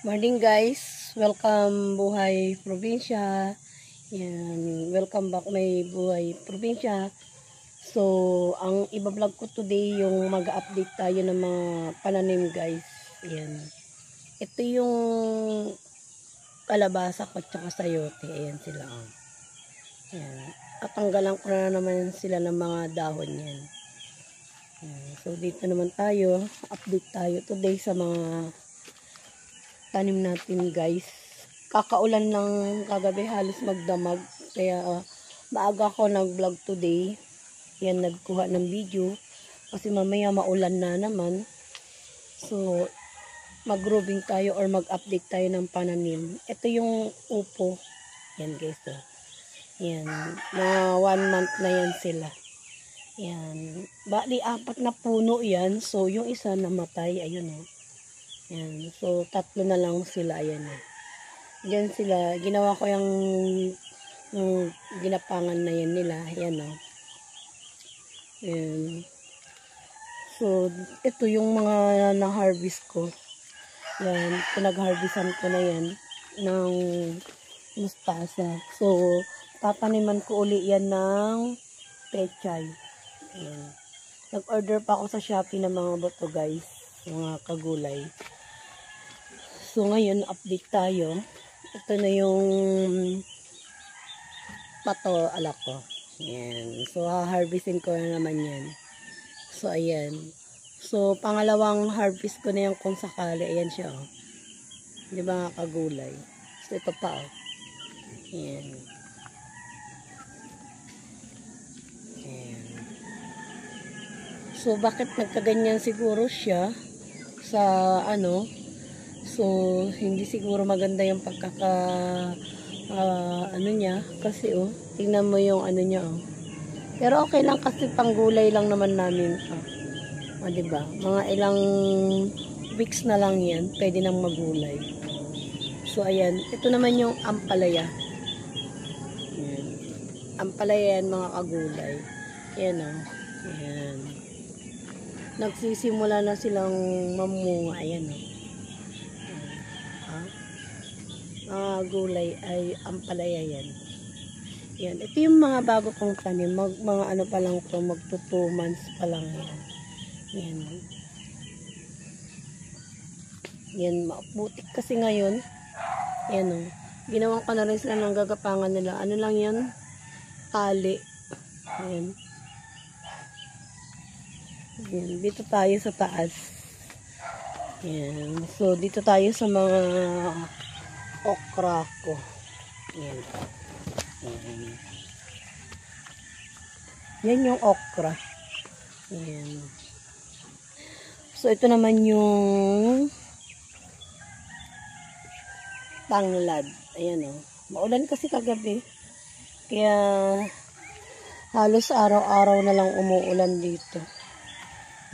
Morning guys, welcome Buhay Probinsya. Yan, welcome back may Buhay Probinsya. So, ang iba-vlog ko today yung mag-update tayo ng mga pananim guys. Yan. Ito yung kalabasa ko tsaka sayote. Ayan sila. Yan. At tanggalan ko na naman sila ng mga dahon yan. Yan. So, dito naman tayo. Update tayo today sa mga tanim natin guys. Kakaulan ng kagabi, halos magdamag, kaya maaga ako nag-vlog today. Yan, nagkuha ng video kasi mamaya maulan na naman. So mag-growing tayo or mag-update tayo ng pananim. Ito yung upo. Yan guys, yan, mga 1 month na yan sila. Yan, bali 4 na puno yan. So yung isa namatay, ayun yan. So, 3 na lang sila. Ayan. Diyan sila. Ginawa ko yung ginapangan na yan nila. Ayan o. Ayan. So, ito yung mga na-harvest ko. Yan. Pinag-harvestan ko na yan ng mustasa. So, tataniman ko uli yan ng pechay. Ayan. Nag-order pa ako sa Shopee ng mga boto guys. Mga kagulay. So, ngayon, update tayo. Ito na yung pato alak ko. Ayan. So, harvestin ko na naman yan. So, ayan. So, pangalawang harvest ko na yan kung sakali. Ayan siya, oh. Di ba nga kagulay? So, ito pa, oh. Ayan. Ayan. So, bakit nagkaganyan siguro siya sa, so, hindi siguro maganda yung niya. Kasi, tingnan mo yung niya, Pero, okay lang kasi panggulay lang naman namin, diba? Mga ilang weeks na lang yan, pwede nang magulay. So, ayan. Ito naman yung ampalaya. Ayan. Ampalaya yan, mga kagulay. Ayan, Ayan. Nagsisimula na silang mamunga. Ayan, gulay ay ampalaya yan. Yan. Ito yung mga bago kong tanim. Mga pa lang to, magto 2 months pa lang yan. Yan. Yan. Maputik kasi ngayon. Yan Ginawan ko na rin sila ng gagapangan nila. Ano lang yan? Tali. Yan. Yan. Dito tayo sa taas. Yan. So, dito tayo sa mga okra ko. Yan. Yan yung okra. Yan. So, ito naman yung tanglad. Ayan Maulan kasi kagabi. Kaya halos araw-araw na lang umuulan dito.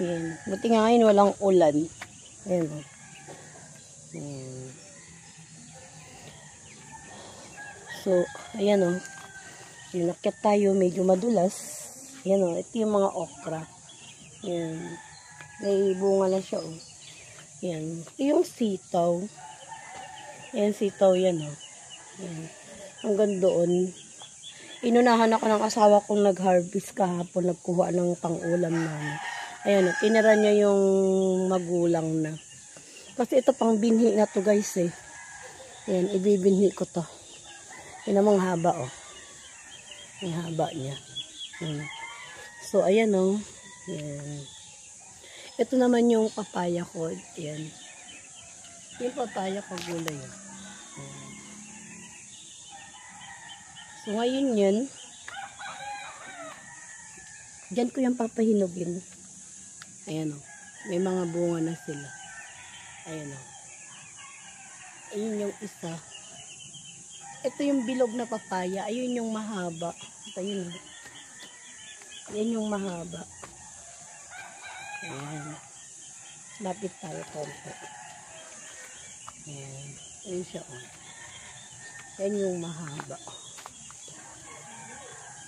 Yan. Buti nga ngayon walang ulan. Ayan Ayan. So, ayan Inakyat tayo, medyo madulas. Ayan ito yung mga okra. Ayan. May bunga na siya Ayan. Ito yung sitaw. Ayan, sitaw yan Ayan. Hanggang doon. Inunahan ako ng asawa kong nag-harvest kahapon, nagkuha ng pang-ulam namin. Ayan tinira niya yung magulang na. Kasi ito pang binhi na to guys Ayan, ibibinhi ko to. Yan namang haba Yung haba niya. So, ayan Yan. Ito naman yung papaya ko. Yan. Yung papaya ko gulay. So, ngayon yan. Diyan ko yung papahinugin. Ayan May mga bunga na sila. Ayan Ayun yung isa. Ito yung bilog na papaya. Ayun yung mahaba. Ito yun. Yan yung mahaba. Ayan. Lapit tayo konti. Ayan. Ayun siya Yan yung mahaba.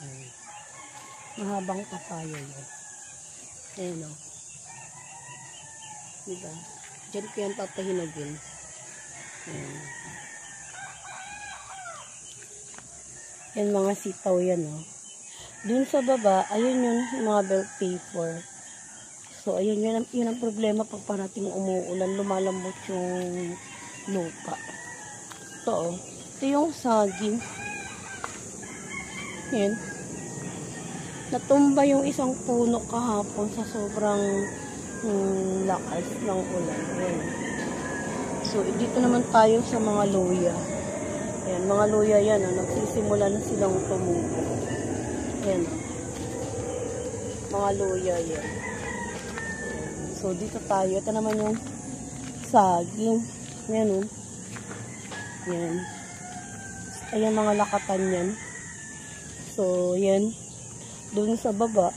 Ayan. Mahabang papaya yun. Ayan Diba? Diyan ko yan papahinugin. Yan. Yan mga sitaw yan, oh. Dun sa baba, ayun yun, mga bell paper. So, ayun, yun ang problema pag parating umuulan, lumalambot yung lupa. Ito, oh. Ito yung saging. Yan. Natumba yung isang puno kahapon sa sobrang lakas ng ulan. Yan. So, dito naman tayo sa mga luya. Yan, mga luya yan, oh. Nagsisimula na silang tumubo. Yan, oh. Mga luya yan. So, dito tayo. Ito naman yung saging. Yan, oh. Yan. Ayan, mga lakatan yan. So, yan. Doon sa baba.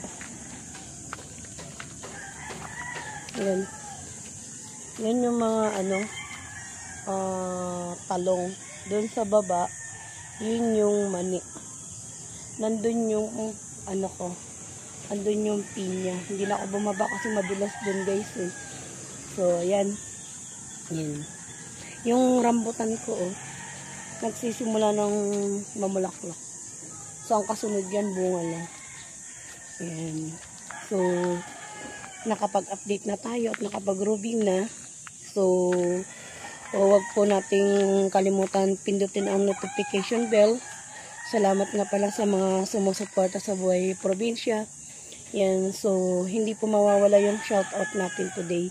Yan. Yan yung mga, talong. Doon sa baba, yun yung mani. Nandun yung, andun yung pinya. Hindi na ako bumaba kasi madulas dun, guys, eh. So, ayan. Yan. Yung rambutan ko, oh, nagsisimula ng mamulaklak. So, ang kasunod yan, bunga na. Ayan. So, nakapag-update na tayo at nakapag-roving na. So, huwag po nating kalimutan pindutin ang notification bell. Salamat nga pala sa mga sumusuporta sa Buhay Probinsya. Yan. So, hindi po mawawala yung shoutout natin today.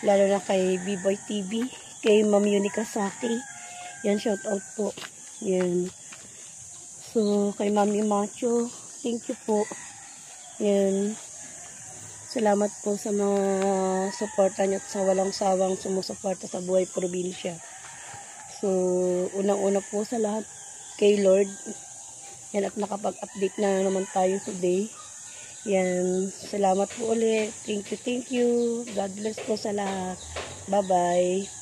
Lalo na kay B-Boy TV, kay Ma'am Unica Saki. Yan, shoutout po. Yan. So, kay Mami Macho, thank you po. Yan. Salamat po sa mga suporta niyo at sa walang sawang sumusuporta sa Buhay Probinsya. So, unang-una po sa lahat, kay Lord. Yan, at nakapag-update na naman tayo today. Yan. Salamat po ulit. Thank you, thank you. God bless po sa lahat. Bye-bye.